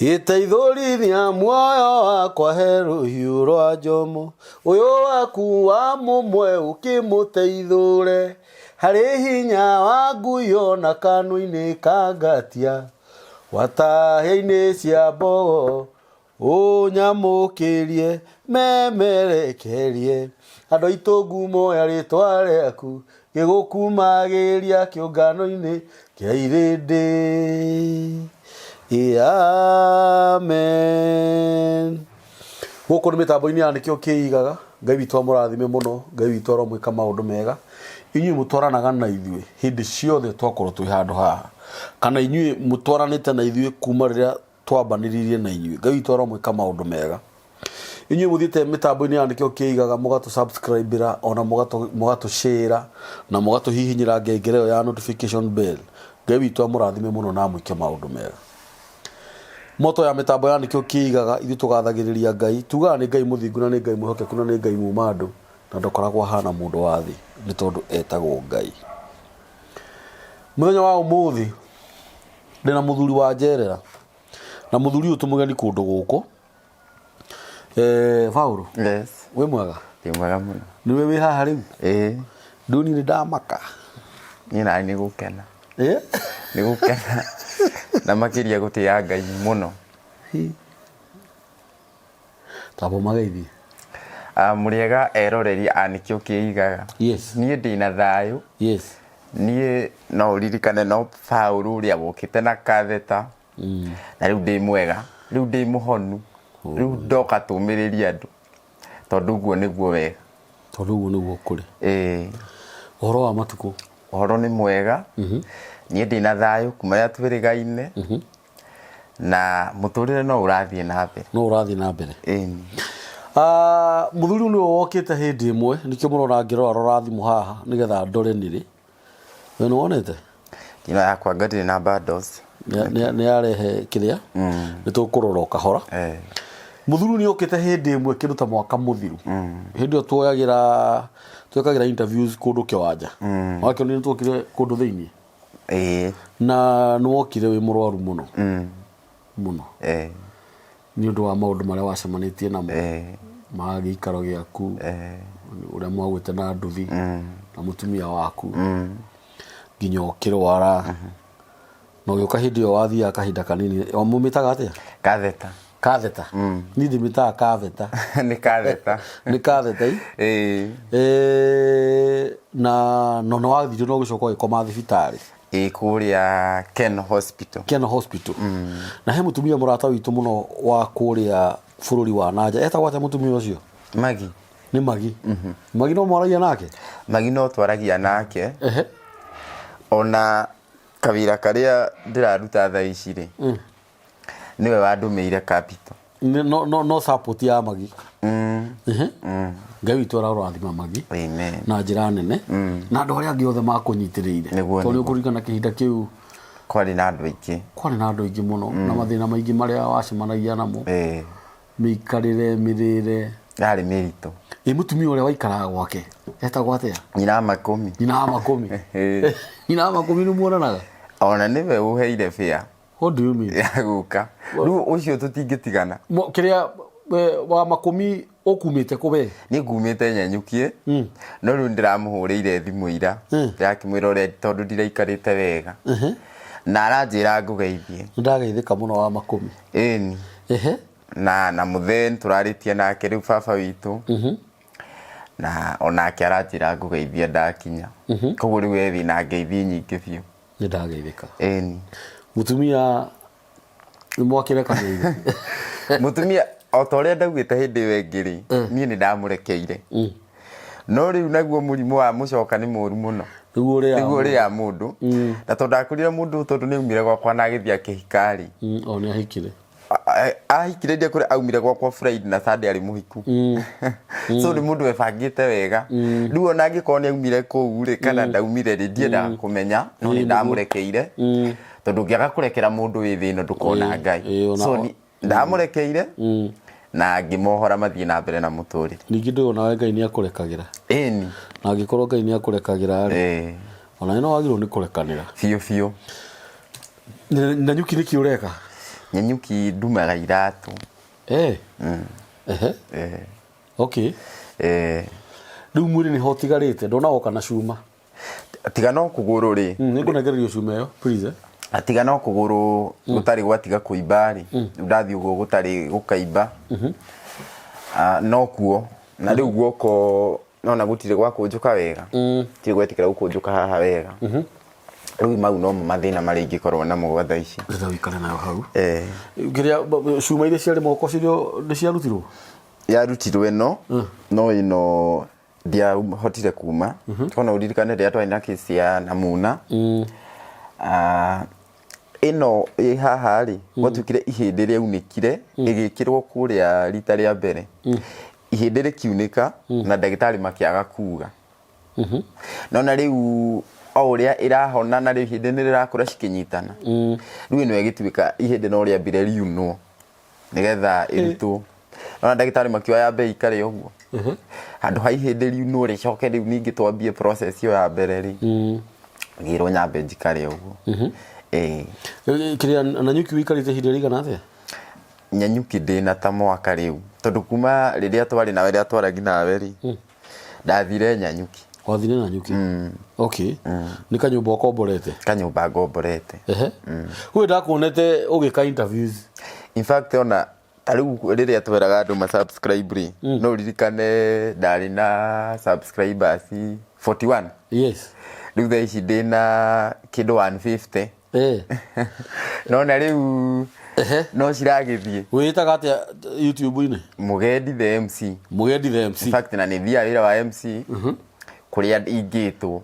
Iteithũrithia muoyo wakwa he rũhiũ rwa njomo, ũyũ waku wa mũmwe ũkĩmũteithũre, harĩ hinya wa ngui ona kanua-inĩ kangatia, watahĩ-inĩ cia mbogo ũnyamũkĩrie memerekerie, andũ aitũ ngumoya rĩtwa rĩaku gĩgũkumagĩria kĩũngano-inĩ kĩa irĩndĩ. Amen. Gũkũ nĩ mĩtambo-inĩ ya nĩkĩo kĩigaga. Ngai witũ amũrathime mũno, Ngai witũ aromwĩka maũndũ mega. Inyuĩ mũtwaranaga na ithuĩ hĩndĩ ciothe twakorwo twĩ handũ haha, kana inyuĩ mũtwaranĩte na ithuĩ kuma rĩrĩa twambanĩrĩirie na inyuĩ. Ngai witũ aromwĩka maũndũ mega. Inyuĩ mũthiĩte mĩtambo-inĩ ya nĩkĩo kĩigaga mũgatũ subscribe-ra ona mũgatũ share na mũgatũ hihinyĩra ngengere ĩyo ya notification bell. Ngai witũ amũrathime mũno na amwĩke maũndũ mega. Moto ya mĩtambo ya nĩkĩo kĩigaga, ithuĩ tũgathagĩrĩria Ngai, tugaga nĩ Ngai mũthingu na nĩ Ngai mwĩhokeku na nĩ Ngai muma andũ, na ndokoragwo ahana mũndũ wa thĩ, nĩ tondũ etagwo Ngai. Mũthenya wa ũmũthĩ ndĩna mũthuri wa njerera, na mũthuri ũyũ tũmũgeni kũndũ gũkũ. Paul, yes, wĩ mwega? Ndĩ mwega mũno. Nĩwe wĩ haha rĩu? Nduni nĩ ndamaka. Niĩ nani nĩ gũkena. Nĩ gũkena na makĩria gũtĩa Ngai mũno. Tabo magaithi. Mũrĩega eroreri a nĩkĩo kĩigaga. Yes. Niĩ ndĩna thayũ. Yes. Niĩ no ũririkane no Paul ũrĩa wokĩte na katheta. Na rĩu ndĩ mwega, rĩu ndĩ mũhonu, rĩu ndoka tũmĩrĩria andũ, tondũ ũguo nĩguo wega. Tondũ ũguo nĩguo kũrĩ. Ũhoro wa matukũ? Ũhoro nĩ mwega. Niĩ ndĩna thayũ kuma rĩrĩa twĩrĩgaine, na mũtũrĩre no ũrathiĩ na mbere. No ũrathiĩ na mbere. Mũthuri nĩwe wokĩte hĩndĩ ĩmwe, nĩkĩo mũrona ngĩrora thimũ haha nĩgetha ndore nĩrĩ. We nĩwonete? Ino yakwa ngatĩrĩ na bundles. Nĩ arehe kĩrĩa, nĩ tũkũrora o kahora. Mũthuri nĩ okĩte hĩndĩ ĩmwe kĩndũ ta mwaka mũthiru. Hĩndĩ ĩyo twekagĩra interviews kũndũ kĩwanja. Wakĩonire nĩ twokire kũndũ thĩinĩ. Na nĩ wokire wĩ mũrwaru mũno. Mũno. Nĩ ũndũ wa maũndũ marĩa wacemanĩtie namo. Ma gĩikaro gĩaku, ũrĩa mwagwĩte na nduthi, na mũtumia waku. Nginya ũkĩrwara. Na ũgĩũka hĩndĩ ĩyo wathiaga kahinda kanini. Mũmĩtaga atĩa? Katheta. Katheta. Niĩ ndĩmĩtaga katheta. Nĩ katheta. Nĩ katheta. Na nĩ wathire no gũcoka ũgĩkoma thibitarĩ. Kũrĩa Ken Hospital. Ken Hospital. Na he mũtumia mũrata witũ mũno wa kũrĩa bũrũri wa nanja. Etagwo atĩa mũtumia ũcio? Magi. Nĩ Magi. Magi no mwaragia nake? Magi no twaragia nake. Ona kawĩra karĩa ndĩraruta thaa ici rĩ, nĩwe wandũmĩire capital. No support ya Magi. Ngai witũ arathima Magi na njĩra nene, na andũ arĩa angĩ othe makũnyitĩrĩire, tondũ nĩ ũkũririkana kĩhinda kĩu kwarĩ na andũ aingĩ. Kwarĩ na andũ aingĩ mũno, na mathĩna maingĩ marĩa wacemanagia namo, mĩikarĩre, mĩrĩre, yarĩ mĩritũ. Mũtumia ũrĩa waikaraga gwake etagwo atĩa? Nyina wa Makũmi. Nyina wa Makũmi nĩ muonanaga? Ona nĩwe ũheire fare. What do you mean? Ya gũka. Rĩu ũcio tũtingĩtigana. Kĩrĩa wa Makũmi ũkumĩte kũbe? Niĩ ngumĩte Nyenyukie, no rĩu ndĩramũhũrĩire thimũ ira, ndĩrakĩmwĩra ũrĩa tondũ ndiraikarĩte wega, na aranjĩra ngũgeithie. Nĩndageithĩka mũno wa Makũmi. Ĩni. Na mũthee tũrarĩtie nake rĩu baba witũ, na onake aranjĩra ngũgeithie ndakinya. Koguo rĩu ethi na ngeithi nyingĩ biũ. Nĩndageithĩka. Ĩni. Mũtumia nĩ mwakĩrekanĩire? Mũtumia o ta ũrĩa ndaugĩte hĩndĩ ĩyo ĩngĩ rĩ, niĩ nĩ ndamũrekeire. No rĩu naguo mũrimũ wa mũcoka nĩ mũru mũno. Nĩguo ũrĩa mũndũ. Na tondũ ndakũrire mũndũ tondũ nĩ aumire gwakwa na agĩthiĩ akĩhika rĩ. O nĩ ahikire. Ahikire ndĩa aumire gwakwa Friday na Sunday arĩ mũhiku. So nĩ mũndũ webangĩte wega. Rĩu ona angĩkorwo nĩ aumire kũu rĩ kana ndaumire rĩ ndiendaga kũmenya, no nĩ ndamũrekeire. Tondũ ũngĩaga kũrekera mũndũ wĩ thĩna ndũkona Ngai. So ndamũrekeire na ngĩmohora mathiĩ na mbere na mũtũrĩre. Ningĩ ndĩrona nawe Ngai nĩ akũrekagĩra. Ĩni. Na angĩkorwo Ngai nĩ akũrekagĩra rĩ, ona no wagĩrĩirwo nĩ kũrekanĩra. Biũ biũ. Na Nyuki nĩkĩ ũreka? Nyanyuki ndumaga iratu. Okay. Riu mwiri ni hotigarite ndona oka na cuma. Tiga no kuguru ri. Ni kunegererio cuma yo please. Atiga no kuguru gutari gwatiga kuimba ri. Ndathi ugo gutari gukaimba. No kuo na riu guoko nona gutire gwa kunjuka wega. Ti gwetikira gukunjuka haha wega. Riu mau no mathina mari ingikorwo na mugwatha ici. Ndetha wikare nayo hau. Ngiria cuma ile ciari moko cirio ni ciarutirwo. Yarutirwo eno no ino dia hotire kuma. Tona uririkane ria twaina kesi ya Namuna. Ino haha ri gwatukire ihinde ria unikire igikirwo kuria rita ria mbere. Ihinde rikiunika na ndagitari makiaga kuga. Nona riu o uria irahona na riu ihinde ni rirakura cikinyitana. Riu ino igituika ihinde no ria mbire riunwo nigetha irutwo. Nona ndagitari makioya bei kare uguo. Handu ha ihinde riunwo ricoke riu ningi twambie process yo ya mbere ri. Ngirwo nyambe njikare uguo. Kiria Nanyuki wikarite hinde rigana atia? Nyanyuki ndina ta mwaka riu tondu kuma riria twari nawe riria twaragi nawe ri ndathire Nyanyuki. Wathire Nanyuki? Okay. Ni kanyumba ukomborete? Kanyumba ngomborete. Hu ndakuonete ugika interviews. In fact ona tariu riria tweraga andu ma subscribe ri no ririkane ndari na subscribers 41. Yes. Riu thaa ici ndina kindu 150. Nona riu no ciragithie. Witaga atia YouTube-ini? Mugendi the MC. Mugendi the MC. In fact na ni thia wira wa MC. Kuria ingitwo.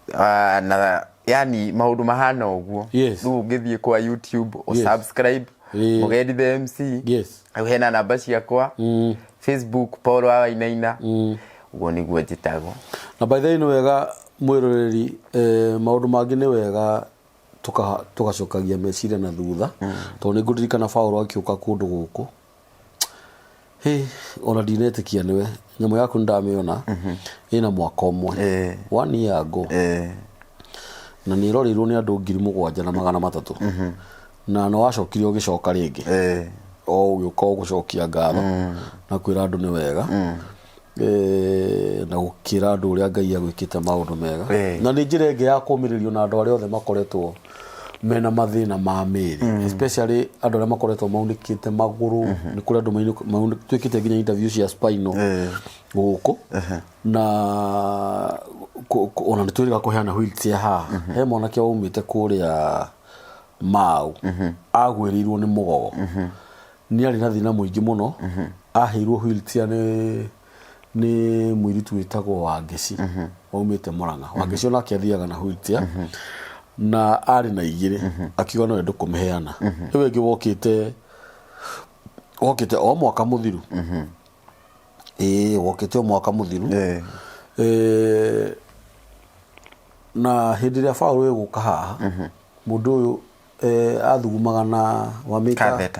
Na yani maundu mahana uguo. Riu ngithie kwa YouTube o subscribe Mugendi the MC. Yes. Au hena namba ciakwa. Facebook Paul wa Wainaina. Uguo niguo njitagwo. Na by the way no wega mwiroreri maundu mangi ni wega tugacokagia meciria na thutha tondu ninguririkana Paulo akiuka kundu guku ona ndinetikia niwe nyamu yaku ndamiona ina mwaka umwe 1 year ago na ni rorirwo ni andu 7,300 na no wacokire ugicoka ringi o ugiuka gucokia ngatho na kwira andu ni wega na gukira andu uria Ngai agwikite maundu mega na ni njira ingi ya kumiririo na andu aria othe makoretwo mena mathina ma miri especially andu aria makoretwo maunikite maguru ni kuri andu twikite nginya interview cia spinal guku na ona nitwiriga kuheana wheelchair haha he mwanake waumite kuria Mau agwirirwo ni mugogo ni ari na thina muingi muno aheirwo wheelchair ni mwiritu witagwo Wangeci waumite Murang'a. Wangeci ona akiathiaga na wheelchair na ari na igire akiuga no endo kumeheana ewe ngi wokite o mwaka muthiru wokite o mwaka muthiru na hindi ria Paulo eguka haha mundu uyu athugumaga na wamika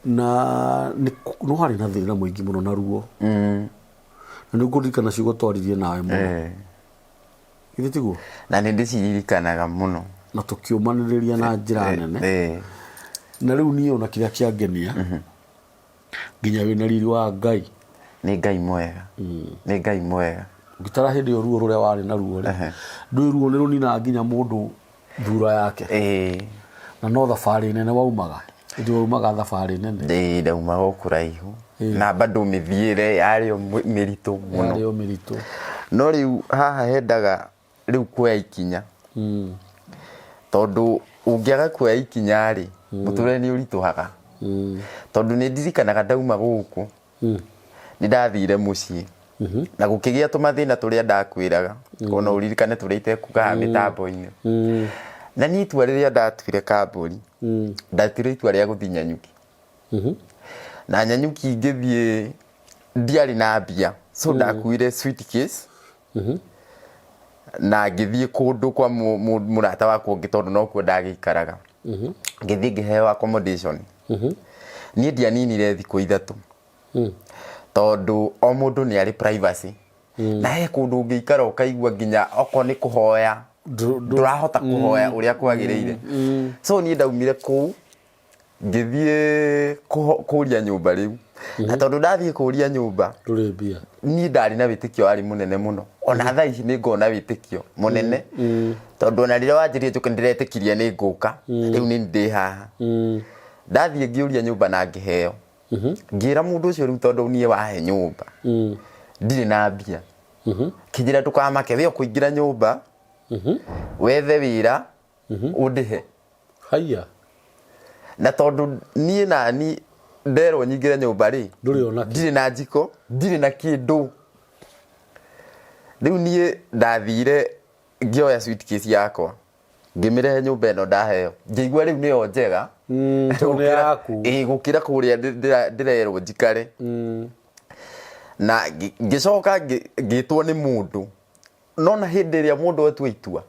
na no hari na thina muingi muno na ruo na niguririkana ciugo twaririe nawe muno githitiguo na ndiciririkanaga muno na tukiumaniriria na njira nene na riu ni ona kiria kiangenia nginya wina riri wa Ngai ni Ngai mwega ni Ngai mwega ngitara hindi ruo ruria wari na ruo ndu ruo ni runina nginya mundu thura yake na no thabari nene waumaga ndio umaga thabari nene ndaumaga kuraihu na bado mithiire yario miritu muno yario miritu no riu haha hendaga riu kuoya ikinya tondu ungiaga kuoya ikinya ri muture ni urituhaga tondu ni ndirikanaga ndauma guku ni ndathire mucii na gukigia tumathina turia ndakwiraga ona uririkane turia itekuga mitambo-ini na ni itua riria ndatuire kamburi ndatire itua ria guthi Nyanyuki na Nyanyuki ngithie ndiari na mbia so ndakuire suitcase na ngithie kundu kwa murata wakwa ngitondu no kuo ndagikaraga ngithie ngiheo accommodation ni ndianinire thiku 3 tondu o mundu ni ari privacy na he kundu ngiikara ukaigua nginya oko ni kuhoya ndurahota kuhoya uria kwagiriire so ni ndaumire ku ngithie kuria nyumba riu na tondu ndathie kuria nyumba nduri mbia ni ndari na witikio ari munene muno ona thaa ici ni ngona witikio munene tondu ona riria wanjirie njuke ndiretikirie ni nguka riu ni ndi haha ndathie ngiuria nyumba na ngiheo ngira mundu ucio riu tondu nie wahe nyumba ndiri na mbia kijira tukamake we kuingira nyumba wethe wira undihe haya na tondu nie nani ndero nyingire nyumba ri ndiri na njiko ndiri na kindu riu nie ndathire ngioya suitcase yakwa ngimirehe nyumba eno ndaheo ngigwa riu niyo njega tone yaku gukira kuria ndirerwo njikare na ngicoka ngitwo ni mundu nona hindi ria mundu etua itua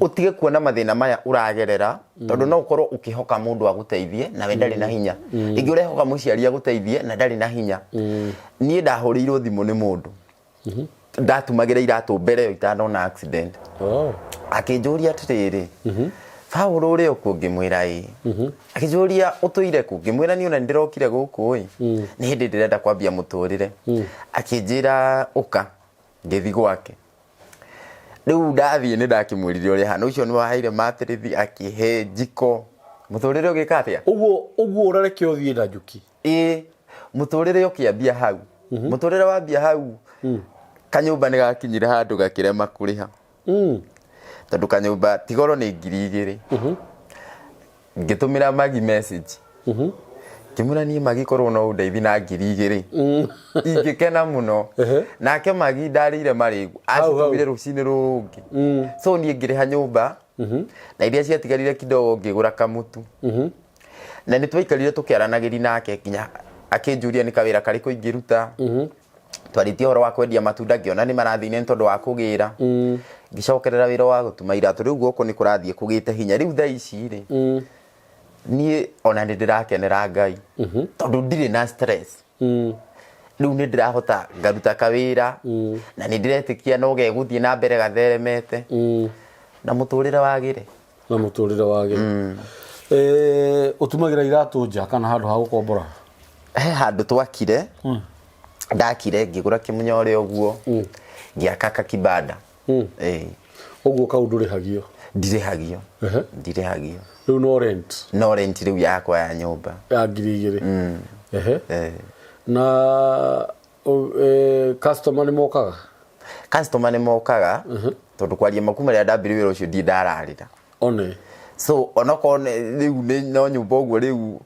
utige kuona mathina maya uragerera tondu no ukorwo ukihoka mundu aguteithie na we ndari na hinya ingi urehoka muciari aguteithie na ndari na hinya nie ndahurirwo thimu ni mundu ndatumagira iratu mbere itanona accident akinjuria atiriri Paulo uri uku ngimwira akijuria utuire ku ngimwira ni ona ndirokire guku ni hindi ndirenda kwambia muturire akinjira uka ngithi gwake riu ndathie ni ndakimwirire uri hana ucio ni wahaire matrithi akihe njiko muturire ugikatia uguo urareke uthie na njuki muturire ukiambia hau muturire wambia hau kanyumba ni gakinyire handu gakirema kuriha tondu kanyumba tigoro ni 2,000 ngitumira magi message kimura ni magi korwo no ndeithi na 2,000 ingikena muno nake magi ndarire marigu acitumire rucini rungi so ni ngiriha nyumba na iria ciatigarire kidogo ngigura kamutu na ni twaikarire tukiaranagiri nake kinya akinjuria ni kawira kariko ingiruta twaritie horo wa kwendia matunda ngiona ni marathine tondu wa kugira ngicokerera wira wa gutuma iratu riu guko ni kurathie kugite hinya riu thaa ici ri ni ona ndirakenera Ngai tondu ndire na stress riu ni ndirahota ngaruta kawira na ni ndiretikia no geguthie na mbere gatheremete na muturire wagire utumagira iratu nja kana handu ha gukombora he handu twakire ndakire ngigura kimunyore uguo ngiakaka kibanda uguo kaundu rihagio ndirihagio riu no rent riu yakwa ya nyumba ya 2,000 na customer ni mokaga tondu kwaria makuma ria ndambire ucio ndi ndararira so onako riu no nyumba uguo riu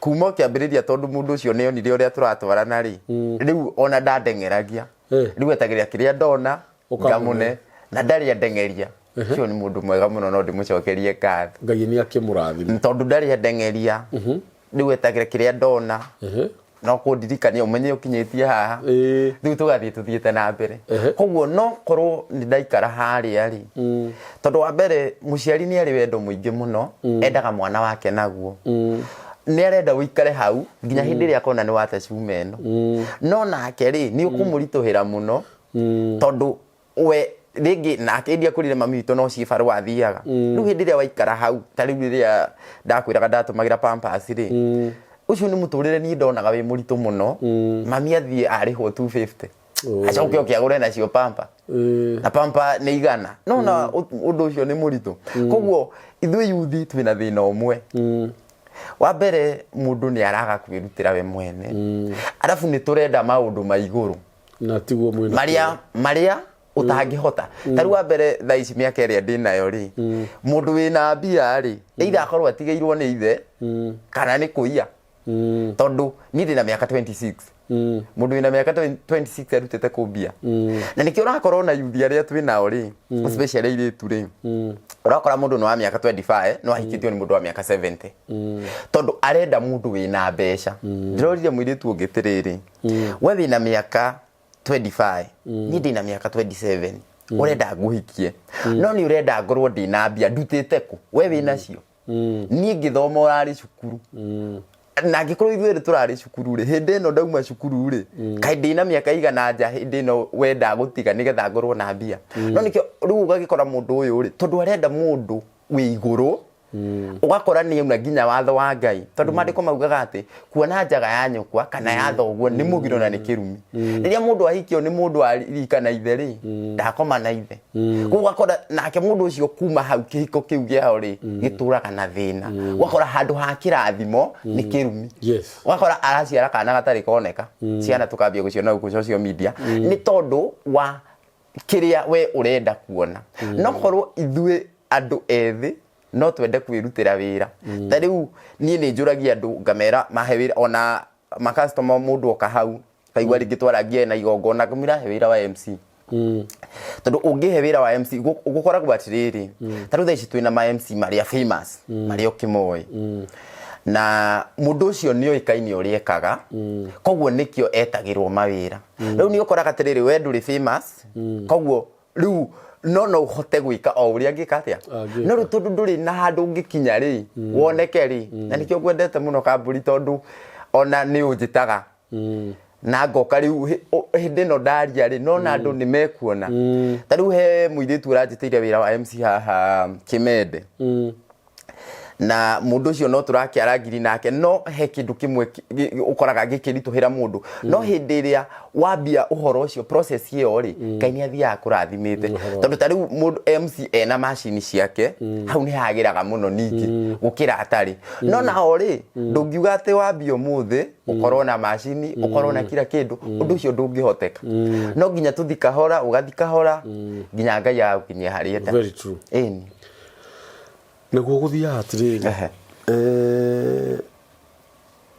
kuma kiambiriria tondu mundu ucio ne onire uria turatwarana ri riu ona ndandengeragia riu etagiria kiria ndona ngamune na ndari ndengeria cio ni mundu mwega muno no ndimucokerie ngatho Ngai ni akimurathima tondu ndari ndengeria riu etagiria kiria ndona no kundirikania umenye ukinyitie haha riu tugathie tuthiete na mbere koguo no korwo ni ndaikara haria ri tondu wa mbere muciari ni ari wendo muingi muno endaga mwana wake naguo ni arenda uikare hau nginya hindi ria kona ni wate cumeno no nake ri ni ukumurituhira muno tondu we ringi nake ndia kurire mami wito no cibaru athiaga riu hindi ria waikara hau tari ria ndakwiraga ndatumagira pampers ri ucio ni muturire ni ndonaga wi muritu muno mami athie ariho 250 acoke ukiagure na cio pampa na pampa ni igana no na undu ucio ni muritu koguo ithui yuthi twina thina umwe wa mbere mundu ni araga kwirutira we mwene arafu ni turenda maundu maiguru na tiguo mwina maria utangihota taru wa mbere thaa ici miaka iria ndinayo ri mundu wina mbia ri either akorwo atigeirwo ni ithe kana ni kuia tondu ni ndina miaka 26 mundu wina miaka 26 arutete kumbia na nikio urakorwo na yuthi aria twinao ri especially iritu ri urakora mundu no wa miaka 25 no ahikitio ni mundu wa miaka 70 tondu arenda mundu wina mbeca ndirorire mwiritu ungitiriri we wina miaka 25 ni ndina miaka 27 urenda nguhikie no ni urenda ngorwo ndina mbia ndutite ku we wina cio ni ngithoma urari cukuru na ngĩkorwo ithuĩ tũrarĩ cukuru rĩ hĩndĩ ĩno ndauma cukuru rĩ kaĩ ndĩna mĩaka igana nja hĩndĩ ĩno wenda gũtiga nĩgetha ngorwo na mbia no nĩkĩo rĩu ũgagĩkora mũndũ ũyũ rĩ tondũ arenda mũndũ wĩ igũrũ ugakora ni una nginya watho wa Ngai tondu mandiko maugaga ati kuona njaga ya nyukwa kana ya thoguo ni mugiro na ni kirumi riria mundu ahikio ni mundu arika na ithe ri ndakoma na ithe ugakora nake mundu ucio kuma hau kihiko kiu giao ri gituraga na thina ugakora handu ha kirathimo ni kirumi ugakora araciara kana gatari koneka ciana tukambia guciona ku social media ni tondu wa kiria we urenda kuona no korwo ithuĩ andu ethi no twende kwirutira wira ta riu nie ni njuragia andu ngamera mahe wira ona ma customer mundu oka hau kaigwa ringitwara ngie na igongona kumira he wira wa MC tondu ungihe wira wa MC ugukora kubatiriri ta riu thaici twina ma MC maria famous maria okimoi na mundu ucio ni oikaini uri ekaga koguo nikio etagirwo mawira riu ni ukora gatiriri we nduri famous koguo riu no uhote gwika o uria ngika atia no ru tondu nduri na handu ngikinya ri woneke ri na nikio gwendete muno kamburi tondu ona ni unjitaga na ngoka riu hindi no ndaria ri no na andu ni mekuona ta riu he muiritu uranjitire wira wa MC haha Kimende na mundu ucio no turakiarangiri nake no he kindu kimwe ukoraga gikirituhira mundu no hindi ria wambia uhoro ucio process iyo ri kaini athia kurathimite tondu tari mundu MC ena machine ciake hau ni hagiraga muno ningi gukira atari no naho ri ndungiuga ati wambia umuthi ukorwo na machine ukorwo na kila kindu undu ucio ndungihoteka no nginya tuthikahora ugathikahora nginya Ngai agukinyia haria ta very true eni naguo guthia atiriri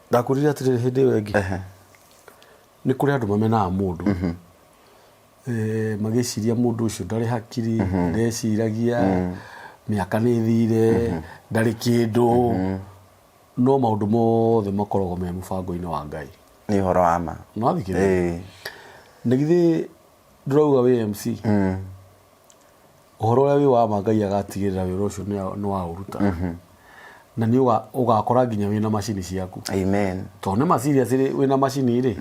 ndakurira atiriri hindi wengi ni kuri andu mamenaga mundu magiciria mundu ucio ndari hakiri ndeciragia miaka ni thire ndari kindu no maundu mothe makoragwo me mubango-ini wa Ngai ni horo ama no athikire nigithi ndurauga we MC uhoro uria wi wa Ngai agatigirira wira ucio ni wa uruta na ni ugakora nginya wina machine ciaku amen to ne masiria siri wina machine ri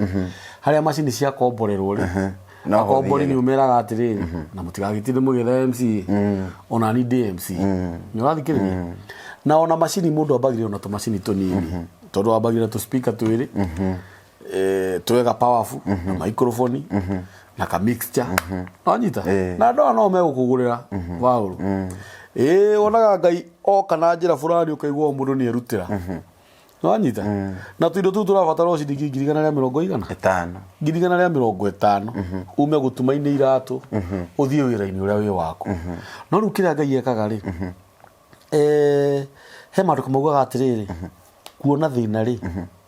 haria machine cia komborerwo ri na kombori ni umeraga atiri na mutigagitire mugetha MC ona ni DMC ni wathikiriria na ona machine mundu abagire ona to machine tonini tondu abagire to speaker twiri twega powerful na microphone na ka mixture anyita na no me gukugurira wauru onaga Ngai oka njira fulani ukaigwa mundu ni erutira anyita na tuindo tu turabatara ucidingi 150 150 ume gutuma-ini iratu uthie wira-ini uria wi waku no ru kira Ngai ekaga ri he maundu kamaugaga atiriri kuona thina ri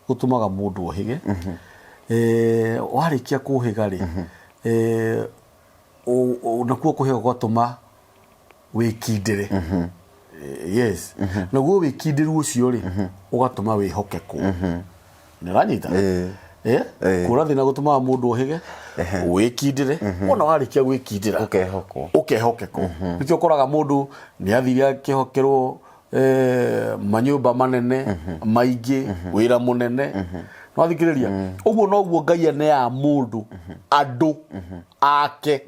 gutumaga mundu ohige warikia kuhiga ri nakuo kuhega gwatuma wikindire yes naguo wikindiru ucio ri ugatuma wihokeku ni ranyita kura thina gutuma mundu ohige wikindire ona warikia gwikindira ukehokeku nikio koraga mundu ni athire akihokerwo manyumba manene maingi wira munene no athikiriria uguo noguo Ngai ene ya mundu andu ake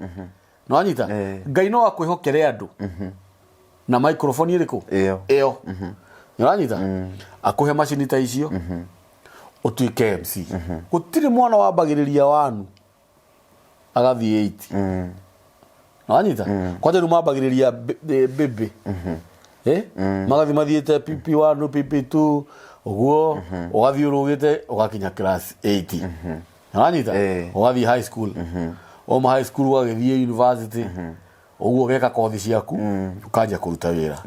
no anyita Ngai no akwihokere andu na microphone iriku iyo no anyita akuhe machine ta icio utuike MC gutire mwana wambagiriria wanu agathie 8 no anyita kwanja ru mambagiriria bebe magathi mathiete PP1 PP2 uguo ugathi urugite ugakinya class 8 anyita ugathi high school oma high school ugathi university uguo geka kothi ciaku ukanja kuruta wira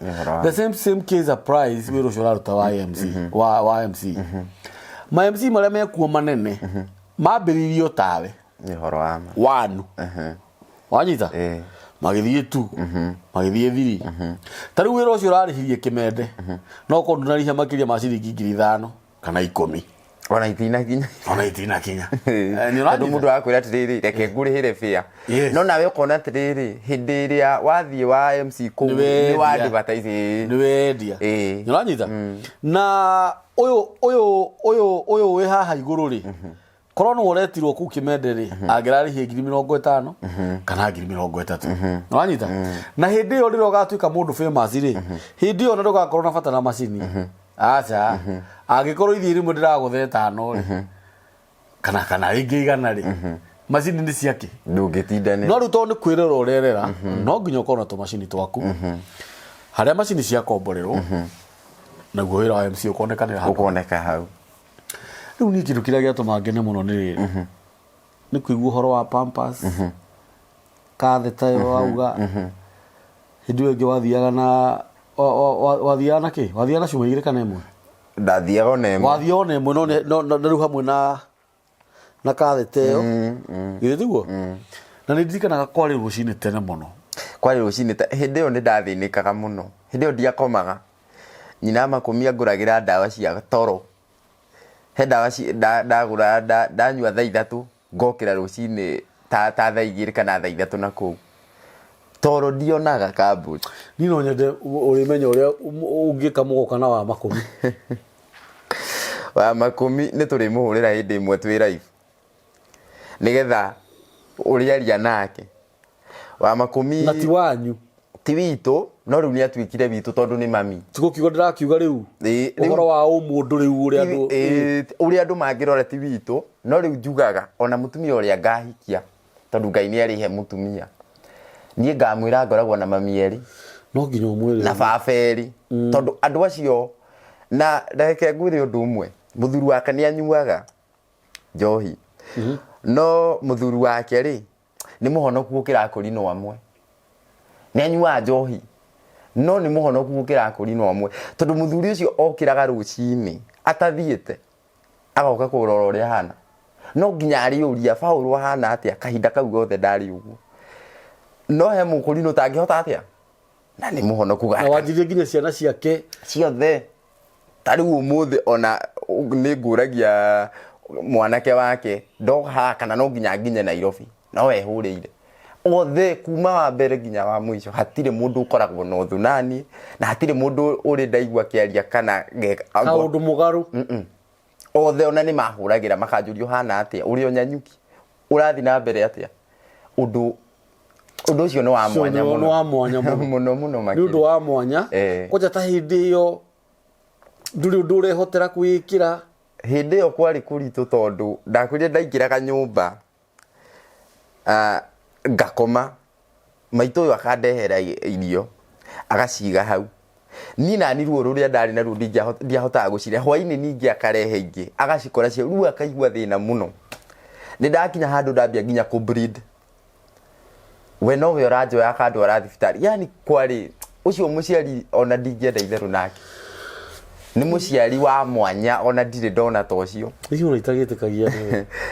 the same case applies wira ucio raruta wa MC wa MC ma MC maria mekuo manene mambiririo tawe ni horo ama wanu wanyita magithie tu magithie thiri tari wira ucio rarihirie Kimende no ko ndunariha makiria ma ciringi 5,000 kana 10 ona itinakinya Tondu mundu akwira atiriri reke ngurihire fia no nawe ukona atiriri hindi iria wathie wa MC ku ni wa advertise ni wendia ni uranyita na uyu we haha iguru ri korwo no uretirwo ku Kimende ri angirarihie 50,000 kana 30,000 ni uranyita na hindi iyo ndiro gatuika mundu famous ri hindi iyo ndo gakorwo na bata na macini acha agikorwo ithi rimwe ndiraguthe 5 ri kana ringi igana ri macini ni ciake ndungitindane no ruto ni kwirera urerera no nginya ukorwo na tumacini twaku haria macini cia komborerwo naguo wira wa MC ukoneka hau riu ni kindu kiria giatuma ngene muno ni riri ni kuigua uhoro wa Pampers kathe tayo auga hindi wengi wathiaga na wathiaga na ki wathiaga na cuma igiri kana imwe ndathiaga ona imwe wathiaga ona imwe no riu hamwe na kathe tayo githĩ tiguo na nĩ ndirikanaga kwarĩ rũcinĩ tene mũno kwarĩ rũcinĩ hĩndĩ ĩyo nĩ ndathĩnĩkaga mũno hĩndĩ ĩyo ndiakomaga nyina Makũmia ngũragĩra ndawa cia toro he ndawa ndagũra ndanyua thaa 3 ngokĩra rũcinĩ ta thaa 2 kana thaa 3 na kũu toro ndionaga kambuni niĩ no nyende ũrĩmenya ũrĩa ũngĩka mũgoka na wa Makũmi wa Makũmi nĩ tũrĩmũhũrĩra hĩndĩ ĩmwe twĩ live nigetha uriaria nake wa Makũmi na ti wanyu ti witũ no riu ni atuikire witũ tondu ni mami tigukiuga ndirakiuga riu uhoro wa ũmũndũ riu uria andu mangirora ti witũ no riu njugaga ona mutumia uria ngahikia tondu Ngai ni arihe mutumia nie ngamwira ngoragwo na mami eri no nginya umwire na baba eri tondu andu acio na reke ngwire undu umwe muthuru wake ni anyuaga njohi no muthuru wake ri ni muhonoku gukira akuri no amwe ni anyua njohi no ni muhonoku gukira akuri no amwe tondu muthuri ucio okiraga rucini atathiete agoka kurora uria hana no nginya ari uria Paulo hana atia kahinda kau gothe ndari uguo no he mukuri no tangihota atia na ni muhonoku gaka na wanjirie nginya ciana ciake ciothe tari umuthi ona ni nguragia mwanake wake ndoha kana no nginya Nairobi no wehurire othe kuma wa mbere nginya wa mwisho hatire mundu ukoragwo no thunani na hatire mundu uri ndaigua kiaria kana kaundu mugaru othe ona ni mahuragira makanjurio hana atia uri onyanyuki urathi na mbere atia undu ucio no wa mwanya muno ni undu wa mwanya koja ta hindi iyo nduri undu urehotera kwikira hindi yo kwari kuritu tondu ndakwire ndaingiraga nyumba ngakoma maitu yo akandehera irio agaciga hau ni nani ruo ruria ndari na ruo ndiahotaga guciria hwaini ningi akarehe ingi agacikora cio ruo akaigua thina muno ni ndakinya handu ndambia nginya ku breed we no we rajo ya kandu ara thibitari yani kwari ucio muciari ona ndingenda itheru nake ni muciari wa mwanya ona ndire ndona to cio icio itagitikagia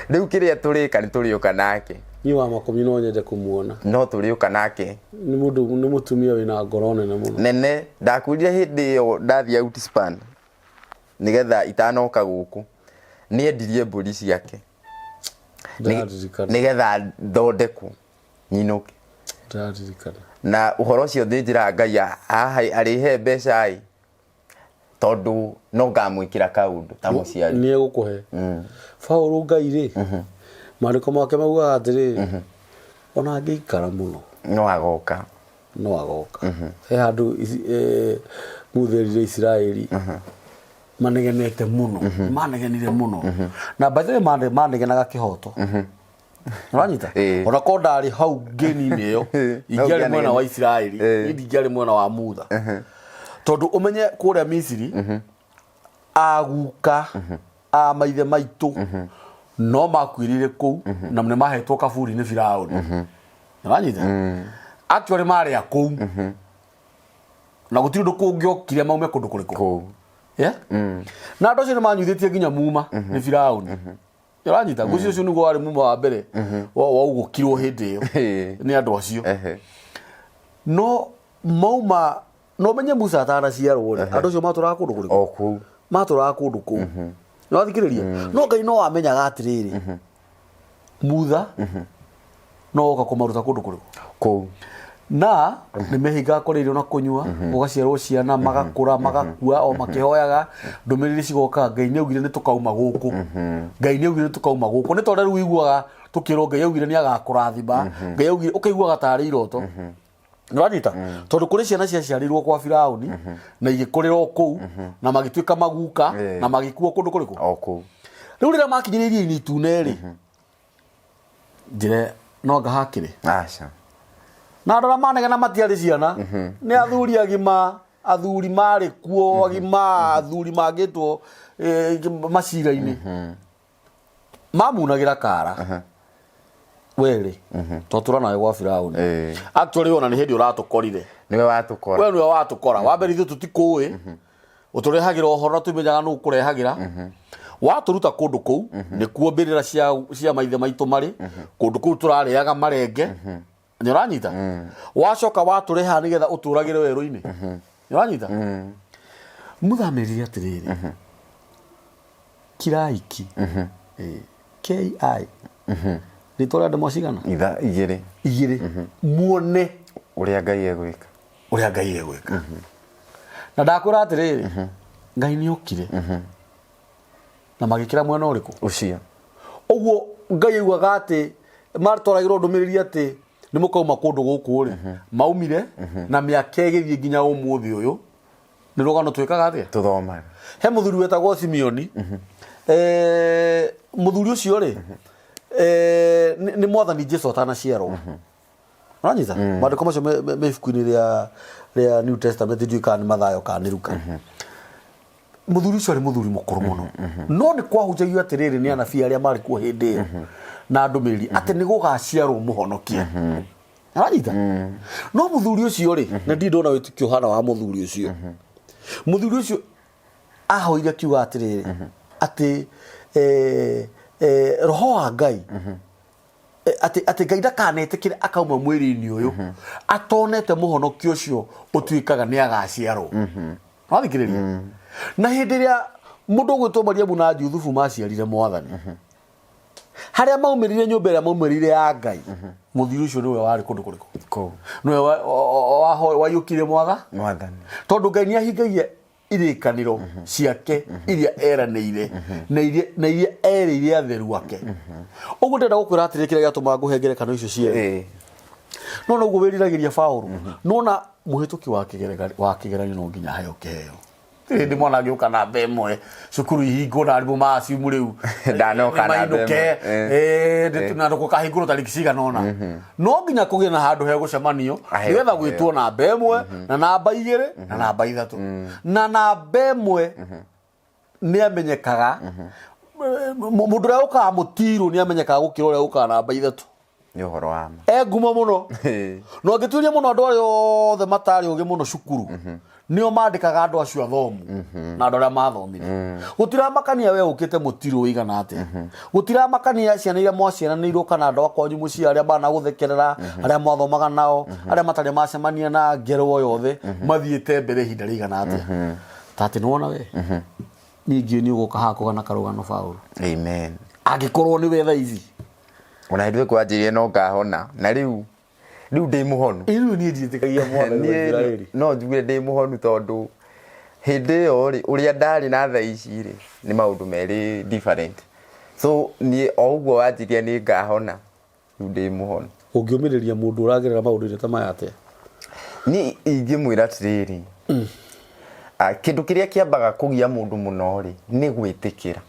riu kiria turika ni turiuka nake ni wa Makũmi no nyende kumuona no turiuka nake ni mutumia wina ngoro nene muno nene ndakurire hindi yo ndathia outspan nigetha itanoka guku ni endirie mburi ciake nigetha thondeku nyinuke na uhoro cio thinjira Ngai haha arihe mbeca ai tondu no ngamwikira kaundu ta muciari ni egukuhe Paulo Ngai ri mariko make mauga atiri ona angiikara muno no agoka he handu mutherire Israeli manegenete muno manegenire muno na baadhi manegenaga kihoto uranyita ona ko ndari hau ngeni iyo ingiari mwena wa Israeli ingiari mwena wa mutha tondu umenye kuria Misiri aguka a maithe maitu no makwirire ku na mne mahetwo kaburi ni Firauni uranyita actually mari aku na gutiri ndu kungiokire maume kundu kuriku na ndo cire manyuthetie nginya muma ni Firauni uranyita gucio cio nugo ari muma wa mbere wa ugukirwo hindi iyo ni andu acio no mauma no menye Musa atana ciarwo andu acio maturaga kundu kuriku oku maturaga kundu ku no thikiriria no Ngai no amenyaga atiriri mutha no oka kumaruta kundu kuriku kou na nĩ mehinga kũrĩrio na kũnyua ũgaciarwo ciana magakũra magakua o makĩhoyaga ndũmĩrĩri cigoka Ngai nĩ augire nĩ tũkauma gũkũ Ngai nĩ augire nĩ tũkauma gũkũ nĩ tondũ rĩu iguaga tũkĩrwo Ngai augire nĩ agakũrathima Ngai augire ũkaiguaga tarĩ iroto nĩwanyita tondũ kũrĩ ciana ciaciarirwo kwa Firaũni na igĩkũrĩra kũu na magĩtuĩka maguka na magĩkuo kũndũ kũrĩkũ o kou rĩu rĩrĩa makinyĩrĩirie iria-inĩ itune rĩ njĩre no anga hakĩrĩ aca na andũ arĩa manegena matiarĩ ciana nĩ athuri agima athuri marĩ kuo agima athuri mangĩtwo macira-inĩ mamunagĩra kara weri twatura nawe gwa Firaũni actually ona nĩ hĩndĩ ũratũkorire niwe watũkora we niwe watũkora wambere ithuĩ tũtikũĩ ũtũrehagĩra ũhoro na tũmenyaga nũ ũkũrehagĩra watũruta kũndũ kũu nĩkuo mbĩrĩra cia maithe maitũ marĩ kũndũ kũu tũrarĩaga marenge nĩ ũranyita wacoka watũreha nĩgetha ũtũragĩre werũ-inĩ nĩ ũranyita mũthamĩrire atĩrĩrĩ kiraiki KI rĩtwa rĩa andũ mwacigana igĩrĩ muone ũrĩa Ngai egwĩka na ndakwĩra atĩrĩrĩ Ngai nĩ okire na magĩkĩra mwena ũrĩkũ ũcio ũguo Ngai augaga atĩ matwaragĩrwo ndũmĩrĩri atĩ nĩ mũkauma kũndũ gũkũ rĩ maumire na mĩaka ĩgĩthiĩ nginya ũmũthĩ ũyũ nĩ rũgano twĩkaga atĩa tũthomaga he mũthuri wetagwo Simeoni mũthuri ũcio rĩ nĩ mwathani Jesũ atanaciarwo ũranyita maandĩko macio me ibuku-inĩ rĩa New Testament ndiũĩ kana nĩ Mathayo kana nĩ Luka mũthuri ũcio arĩ mũthuri mũkũrũ mũno no nĩ kwahunjagio atĩrĩrĩ nĩ anabii arĩa marĩ kuo hĩndĩ ĩyo na ndũmĩrĩri atĩ nĩ gũgaciarwo mũhonokia aranyita no mũthuri ũcio rĩ na ndi ndona wĩtĩkio hana wa mũthuri ũcio mũthuri ũcio ahoire kiuga atĩrĩrĩ atĩ roho wa Ngai atĩ Ngai ndakanetĩkĩre akauma mwĩrĩ-inĩ ũyũ atonete mũhonokio ũcio ũtuĩkaga nĩ agaciarwo wathikĩrĩria na hĩndĩ ĩrĩa mũndũ ũgwĩtwo Mariamu na Juthufu maciarire mwathani harĩa maumĩrire nyũmba ĩrĩa maumĩrire ya Ngai mũthuri ũcio nĩwe warĩ kũndũ kũrĩkũ nĩwe waiyũkire mwathani tondũ Ngai nĩahingagia irĩkanĩro ciake iria eranĩire na iria erĩire atheru ake ũguo ndĩrenda gũkwĩra atĩrĩrĩ kĩrĩa gĩatũmaga ngũhe ngerekano icio cierĩ no noguo wĩriragĩria Paũlũ nona mũhĩtũki wa kĩgeranio no nginya aheo kĩheo ndi mwana agĩũka na mbe ĩmwe cukuru ihingwo na arimũ maciumu rĩu ndanoka na mbe na ndũkahingũrwo tarĩki cigana ũna no nginya kũgĩe na handũ he gũcemanio nĩgetha gwĩtwo namba ĩmwe na namba igĩrĩ na namba ithatũ na namba ĩmwe nĩ amenyekaga mũndũ ũrĩa ũkaga mũtirũ nĩ amenyekaga gũkĩra ũrĩa ũkaga namba ithatũ nĩ ũhoro wa ngumo mũno no angĩtuĩria mũno andũ arĩa othe matarĩ ũgĩ mũno cukuru nĩo mandĩkaga andũ acio athomu na andũ arĩa mathomire gũtiramakania we ũkĩte mũtirũ ũigana atĩa gũtiramakania ciana iria mwaciaranĩirwo kana andũ akwanyu mũciĩ arĩa managũthekerera arĩa mwathomaga nao arĩa matarĩ macemania na ngero o yothe mathiĩte mbere ihinda rĩigana atĩa tatĩ nĩwona we ningĩ nĩ ũgũka haha kũgana karũgano Paũlũ amen angĩkorwo nĩ we thaa ici ona hĩndĩ kwanjĩrĩria no ngahona na rĩu ndĩ mũhonu rĩu niĩ ndiĩtĩkagia mwathani no njuge ndĩ mũhonu tondũ hĩndĩ ĩyo rĩ ũrĩa ndarĩ na thaa ici rĩ nĩ maũndũ merĩ different so niĩ o ũguo wanjĩria nĩ ngahona rĩu ndĩ mũhonu ũngĩũmĩrĩria mũndũ ũragerera maũndũ ta maya atĩa niĩ ingĩmwĩra atĩrĩrĩ kĩndũ kĩrĩa kĩambaga kũgia mũndũ mũno rĩ nĩ gwĩtĩkĩra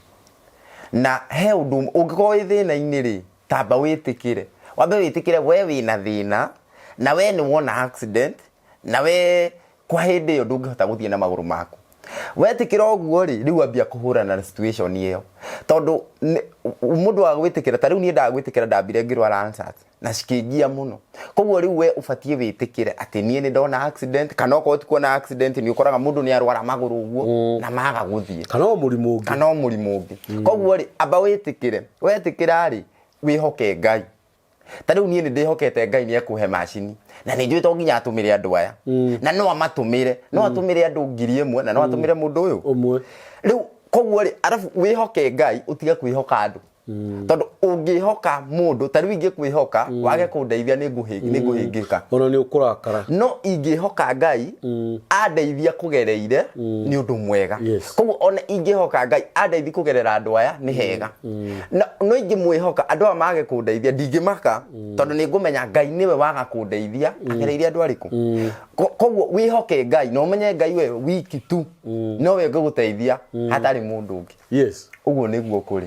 na he ũndũ ũngĩkorwo wĩ thĩna-inĩ rĩ tamba wĩtĩkĩre wambe wĩtĩkĩre we wĩna thĩna na we nĩ wona accident na we kwa hĩndĩ ĩyo ndũngĩhota gũthiĩ na magũrũ maku wetĩkĩra ũguo rĩ rĩu ambia kũhũrana na situation ĩyo tondũ mũndũ wa gwĩtĩkĩra ta rĩu niĩ ndagwĩtĩkĩra ndambire ngĩrwara ansat na cikĩngia mũno koguo rĩu we ũbatiĩ wĩtĩkĩre atĩ niĩ nĩ ndona accident kana okorwo ti kuona accident nĩ ũkoraga mũndũ nĩ arwara magũrũ ũguo na maga gũthiĩ kana mũrimũ ũngĩ koguo rĩ amba wĩtĩkĩre wetĩkĩra rĩ wĩhoke Ngai ta rĩu niĩ nĩ ndĩhokete Ngai nĩ ekũhe macini na nĩ njũĩ to nginya atũmĩre andũ aya na no amatũmĩre no atũmĩre andũ 1000 na no atũmĩre mũndũ ũyũ ũmwe rĩu koguo ri arafu wihoke Ngai utiga kwihoka andu tondu ungihoka mundu tari wingi kwihoka wage kundeithia ni nguhingika ona ni ukurakara no ingihoka Ngai andeithia kugereire ni undu mwega koguo ona ingihoka Ngai andeithia kugerera andu aya ni hega no ingimwihoka andu aya mage kundeithia ndingimaka tondu ni ngumenya Ngai niwe waga kundeithia agereire andu ariku koguo wihoke Ngai no menye Ngai we wiki tu no we nguguteithia hatari mundu ungi uguo niguo kuri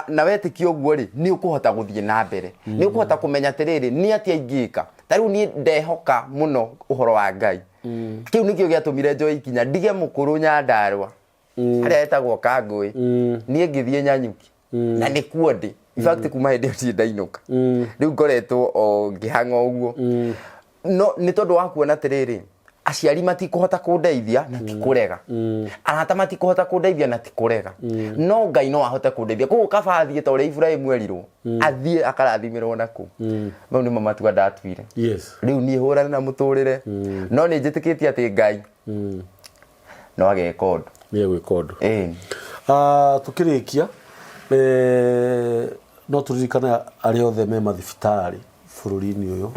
na wetikia uguo ri ni ukuhota guthie na mbere ni ukuhota kumenya tiriri ni atia ingika tariu ni ndehoka muno uhoro wa Ngai kiu nikio giatumire njoe ikinya ndige mukuru Nyandarua aria etagwo Kangui ni ngithie Nyanyuki na ni kuo ndi in fact kuma hindi cio ndainuka riu ngoretwo o ngihanga uguo no ni tondu wa kuona tiriri aciari matikuhota kundeithia na tikurega arata matikuhota kundeithia na tikurega no Ngai no ahote kundeithia koguo kaba athie ta uria Ibrahimu erirwo athie akarathimirwo naku mau ni mamatua ndatuire riu ni hurana na muturire no ni njitikitie ati Ngai no ageka undu ni gwika undu tukirikia no turirikane aria othe me mathibitari bururi-ini uyu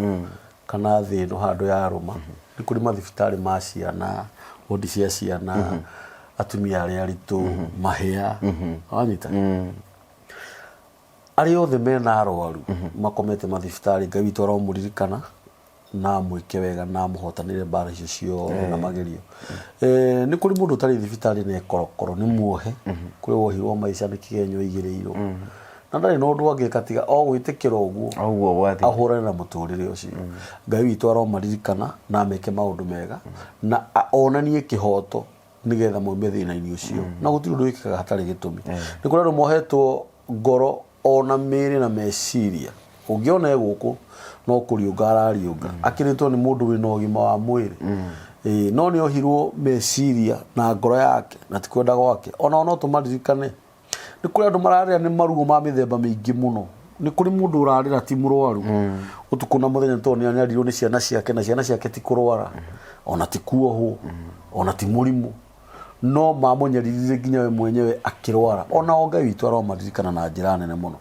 kana thi no handu ya ruma ni kuri mathibitari ma ciana wodi cia ciana atumia aria aritu mahia wanyita aria othe mena arwaru makomete mathibitari Ngai witu aromuririkana na mwike wega na muhotanire bara icio cio na magerio ni kuri mundu tari thibitari ne korokoro ni muohe kuri wohirwo maica ni kigenyo igireiro na ndari no ndu angika tiga o gwitikira uguo wathi ahurane na muturire ucio Ngai witu aromaririkana na meke maundu mega na onanie kihoto nigetha maume thina-ini ucio na gutiri ndu wikaga hatari gitumi ni kuri andu mohetwo ngoro ona miri na meciria ungiona eguku no kuriunga arariunga akiritwo ni mundu wina ugima wa mwiri no ni ohirwo meciria na ngoro yake na tikwenda gwake ona no tumaririkane ni kuri andu mararira ni marugo ma mithemba mingi muno ni kuri mundu urarira ti murwaru utukuna muthenya to ni anyarirwo ni ciana ciake na ciana ciake ti kurwara ona ti kuohwo ona ti murimu no mamunyaririre nginya we mwenyewe akirwara ona o Ngai witu aromaririkana na njira nene muno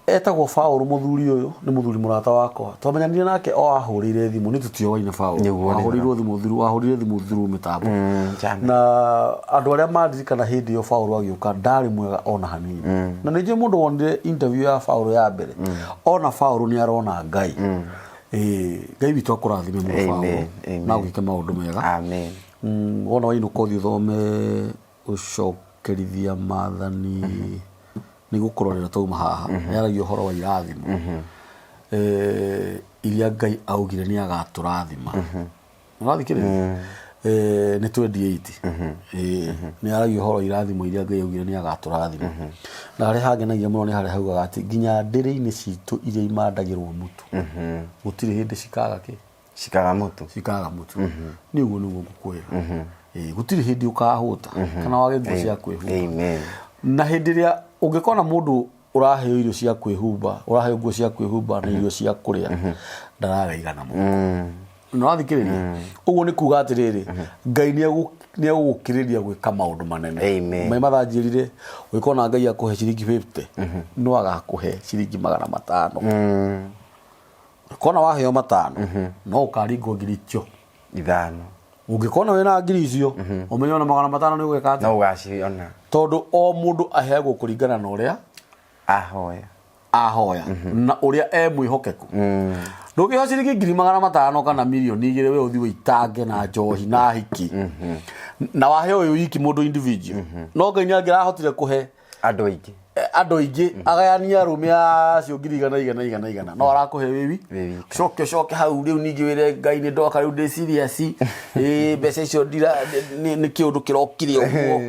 etagwo Paul muthuri uyu ni muthuri murata wakwa twamenyanire nake o ahurire thimu ni tutiowaine Paul ahurirwo thimu thuru ahurire thimu thuru mitambo na andu aria maririkana hindi yo Paul agiuka ndari mwega ona hanini na nije mundu wonire interview ya Paul ya mbere ona Paul ni arona Ngai Ngai witu akurathime mu Paul na gwike maundu mega amen wona wainuka uthi uthome ucokerithia maathani ni gukurorera tauma haha yaragia horo wa irathimo iria Ngai augire ni agaturathima urathikiriria ni 28 ni yaragia horo irathimo iria Ngai augire ni agaturathima na hari hagenagia muno ni hari haugaga ati nginya ndiri-ini citu iria imandagirwo mutu gutiri hindi cikaga mutu ni uguo niguo ngukwira gutiri hindi ukahuta kana wage nguo cia kwihumba amen na hindi ria ungikona mundu uraheo irio cia kwihumba uraheo nguo cia kwihumba na irio cia kuria ndarageigana muno no athikiriria uguo ni kuga atiriri Ngai ni egukiriria gwika maundu manene mai mathanjirire wikona Ngai akuhe ciringi 50 no agakuhe ciringi 500 kona waheo 5 no ukaringwo ngiri ithano ungikona wena ngiri icio umenye ona 500 ni gweka no ugaciona tondu o mundu aheagwo kuringana na uria ahoya na uria mwihokeku ndugiho ciringi ngiri 500 kana milioni 2 we uthi witange na njohi na hiki na waheo uyu wiki mundu individual no Ngai angirahotire kuhe andu aingi agayania rume acio ngiri igana no arakuhe wiwi coke hau riu ningi wire Ngai ni ndoka riu ndi serious mbeca icio ndira ni kiundu kirokire uguo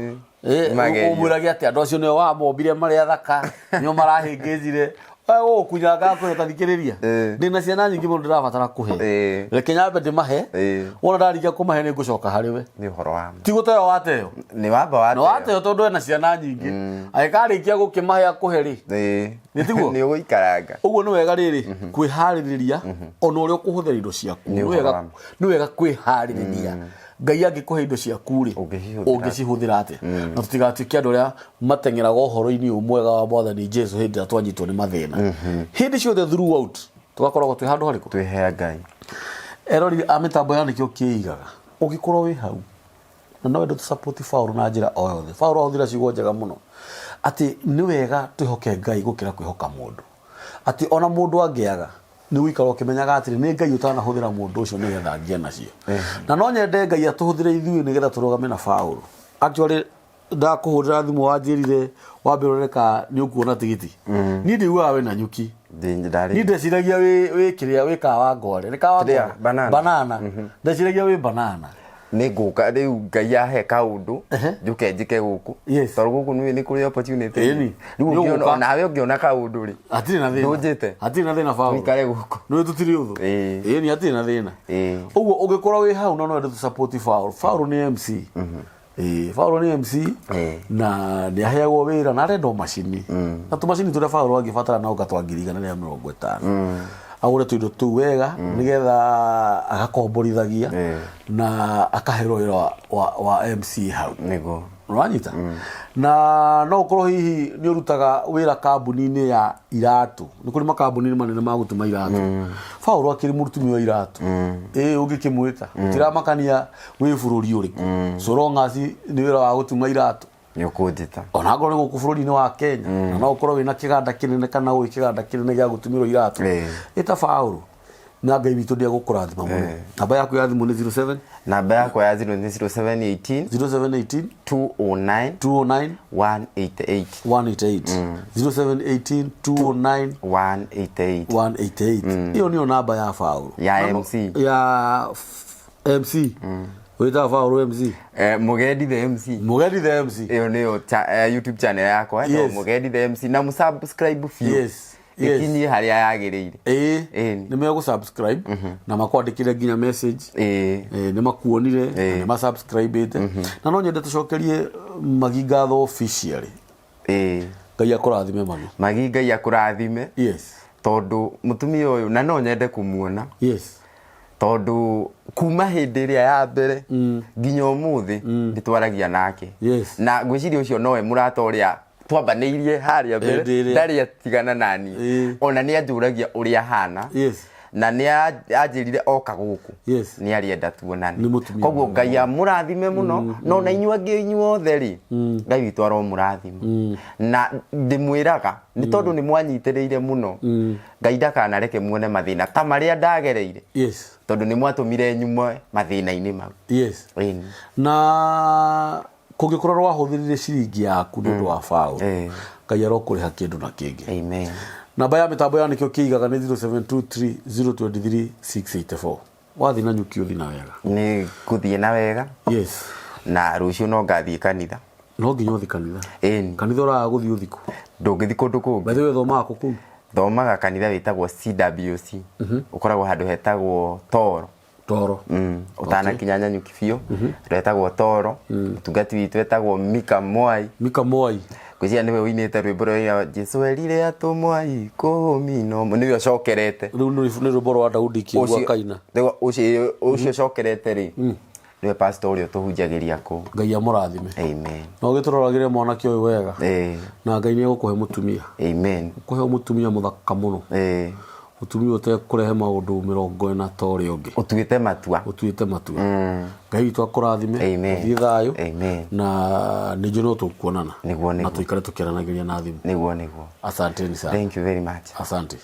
umurage ati andu acio nio wa mombire maria thaka nio marahingizire wewe kunyanga ko tathikiriria ndina ciana nyingi mundu ndirabatara kuhe reke nyambe ndimahe wona ndarikia kumahe ni ngucoka hari we ni horo wa ti guteo wateo ni wamba no wateo tondu ena ciana nyingi aikarikia gukimahe akuhe ri ni tiguo ni uikaranga uguo ni wega riri kwihaririria ona uri ukuhuthira indo ciaku ni wega kwihaririria Ngai angĩkũhe indo ciaku rĩ ũngĩcihũthĩra atia na tũtigatuĩke andũ arĩa mateng'eraga ũhoro-inĩ ũmwega wa Mwathani Jesũ hĩndĩ ĩrĩa twanyitwo nĩ mathĩna hĩndĩ ciothe throughout tũgakoragwo twĩ handũ harĩkũ twĩhea Ngai erorire a mĩtambo ya nĩkĩo kĩigaga ũngĩkorwo wĩ hau na no wende tũ support Paulo na njĩra o yothe Paulo ahũthĩra ciugo njega mũno atĩ nĩ wega twĩhoke Ngai gũkĩra kwĩhoka mũndũ atĩ ona mũndũ angĩaga nĩ wĩikara ũkĩmenyaga atĩ nĩ Ngai ũtanahũthĩra mũndũ ũcio nĩgetha angĩe nacio na no nyende Ngai atũhũthĩre ithuĩ nĩgetha tũrũgame na Paulo actually ndakũhũrĩra thimũ wanjĩrire wambĩroreka nĩ ũkuona tigiti niĩ ndĩiguaga wĩna nyuki niĩ ndeciragia wĩ kĩrĩa wĩ kawa ngware nĩ kawa banana ndeciragia wĩ banana nĩ ngũka rĩu Ngai ahe kaũndũ njũke njĩke gũkũ tondũ gũkũ nĩ kũrĩ opportunity rĩu ũngĩona nawe ũngĩona kaũndũ rĩ hatirĩ na thĩna ndũnjĩte hatirĩ na thĩna Paulo wĩikare gũkũ nĩ tũtirĩ ũthũ nĩ hatirĩ na thĩna ũguo ũngĩkorwo wĩ hau no wende tũ support Paulo nĩ MC Paulo nĩ MC na nĩ aheagwo wĩra na arenda macini na tũmacini tũrĩa Paulo angĩbatara na ũgatwangirigana rĩa 50 agũre tũindo tũu wega nĩgetha agakomborithagia na akahero wĩra wa MC hau nĩguo ũranyita na no ũkorwo hihi nĩ ũrutaga wĩra kambuni-inĩ ya iratũ nĩ kũrĩ makambuni manene ma gũtuma iratũ Paulo akĩrĩ mũrutumi wa iratũ ũngĩkĩmwĩta ũtiramakania wĩ bũrũri ũrĩkũ so long as nĩ wĩra wa gũtuma iratũ nĩ ũkũnjĩta ona ngoro nĩ gũkũ bũrũri-inĩ wa Kenya na no ũkorwo wĩna kĩganda kĩnene kana ũĩ kĩganda kĩnene gĩa gũtumĩrwo iratũ ĩta Paulo na Ngai witũ ndĩagũkũrathima mũno namba yaku ya thimũ nĩ 07 namba yakwa ya thimũ nĩ 0718 209 209 188 0718 209 188 hiyo ndio namba ya Paulo ya MC wĩta Paulo MC Mũgendi the MC iyo nĩyo YouTube channel yakwa Mũgendi the MC na mũsubscribe biũ ikinyi harĩa yagĩrĩire nĩ megũsubscribe na makwandĩkĩre nginya message nĩ makuonire nĩ masubscribe-ĩte na no nyende tũcokerie Magi ngatho officially Ngai akũrathime Magi Ngai akũrathime tondũ mũtumia ũyũ na no nyende kũmuona tondũ kuma hĩndĩ ĩrĩa ya mbere nginya ũmũthĩ ndĩtwaragia nake na ngwĩciria ũcio nowe mũrata ũrĩa twambanĩirie harĩa mbere ndarĩ atigana nani ona nĩ anjũragia ũrĩa hana na nĩ anjĩrire oka gũkũ nĩ arĩenda tuonane koguo Ngai amũrathime mũno no na inyuothe rĩ Ngai witũ aromũrathima na ndĩmwĩraga nĩ tondũ nĩ mwanyitĩrĩire mũno Ngai ndakanareke muone mathĩna ta marĩa ndagereire tondũ nĩ mwatũmire nyume mathĩna-inĩ mau na kũngĩkorwo wahũthĩrire ciringi yaku nĩ ũndũ wa Paulo Ngai arokũrĩha kĩndũ na kĩngĩ namba ya mĩtambo ya nĩkĩo kĩigaga nĩ 0723023684 wathiĩ na nyuki ũthiĩ na wega nĩ ngũthiĩ na wega na rũciũ no ngathiĩ kanitha no nginya ũthiĩ kanitha kanitha ũraga gũthiĩ ũthikũ ndũngĩthiĩ kũndũ kũngĩ bethe we thomaga kũu thomaga kanitha wĩtagwo CWC ũkoragwo handũ hetagwo Toro ũtanakinya Nyanyuki biũ retagwo Toro mũtungati witũ etagwo Mika Mwai ngwĩciria nĩwe ũinĩte rwĩmbo rwa Jesũ erire atũmwo ikũmi no nĩwe ũcokerete rĩu nĩ rwĩmbo rwa Daudi kĩgua kaina ũcio ũcokerete rĩ nĩwe pastor ũrĩa ũtũhunjagĩria kũu Ngai amũrathime amen no gĩtũroragĩre mwanake ũyũ wega na Ngai nĩ egũkũhe mũtumia ũkũhe mũtumia mũthaka mũno mũtumia ũtekũrehe maũndũ 40 ta ũrĩa ũngĩ ũtuĩte matua Ngai witũ akũrathime thiĩ thayũ na nĩ njũĩ no tũkuonana na tũikare tũkĩaranagĩria na thimũ nĩguo asanteni sana thank you very much asante